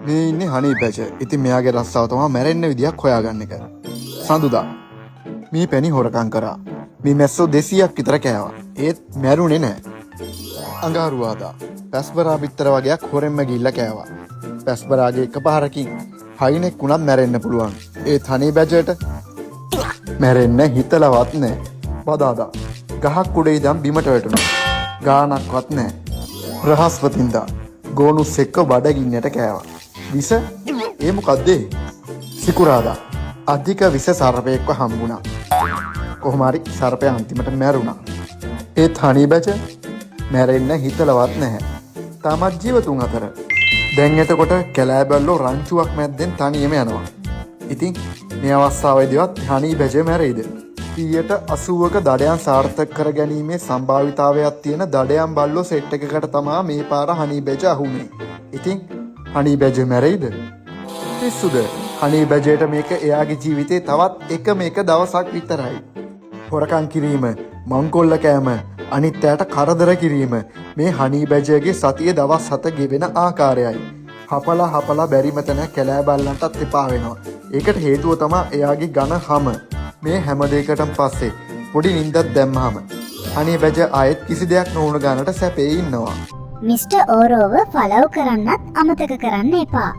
මේ ඉන්නේ හනී පැච. ඉතින් මෙයාගේ රස්සාව තමයි මැරෙන්න විදියක් හොයාගන්න එක. සඳුදා මේ පැණි හොරකම් කරා. මේ මැස්සෝ 200ක් විතර කෑවා. ඒත් මැරුණේ නැහැ. අඟහරුවාදා පැස්බරා පිටර වගේක් හොරෙන්ම ගිහිල්ලා කෑවා. පැස්බරාගේ එකපාරකින් හයිනෙක් වුණත් මැරෙන්න පුළුවන්. ඒත් හනී පැචට මැරෙන්න හිතලවත් නැහැ. බදාදා ගහක් උඩ ඉඳන් බිමට වැටුණා. ගානක්වත් නැහැ. බ්‍රහස්පතින්දා ගෝනුස් එක්ක බඩගින්නට කෑවා. විස ඒ මොකද්ද? සිකුරාදා අධික විස සර්පයෙක්ව හම්බුණා. කොහොම හරි සර්පයා අන්තිමට මැරුණා. ඒත් හනී බැච මැරෙන්න හිතලවත් නැහැ. තාමත් ජීවතුන් අතර. දැන් එතකොට කැලෑබැල්ලෝ රංචුවක් මැද්දෙන් තනියම යනවා. ඉතින් මේ අවස්ථාවේදීවත් හනී බැච මැරෙයිද? 80ක දඩයන් සාර්ථක කර ගැනීමේ සම්භාවිතාවයක් තියෙන දඩයන් බල්ලෝ සෙට් එකකට තමා මේ පාර හනී බැජ අහුනේ. ඉතින් හනී බැජ මැරෙයිද? පිස්සුද? හනී බැජට මේක එයාගේ ජීවිතේ තවත් එක දවසක් විතරයි. හොරකම් කිරීම, මංකොල්ල කෑම, අනිත් අයට කරදර කිරීම මේ හනී බැජගේ සතියේ දවස් 7 ගෙවෙන ආකාරයයි. හපලා බැරිම තැන කැලෑ බල්ලන්ටත් එපා වෙනවා. ඒකට හේතුව තමයි එයාගේ ඝන හම. මේ හැම දෙයකටම පස්සේ පොඩි නිින්දක් දැම්මහම අනේ බැජ ආයෙත් කිසි දෙයක් නොවුන ගානට සැපේ ඉන්නවා. මිස්ටර් ඕරෝව ෆලෝ කරන්නත් අමතක කරන්න එපා.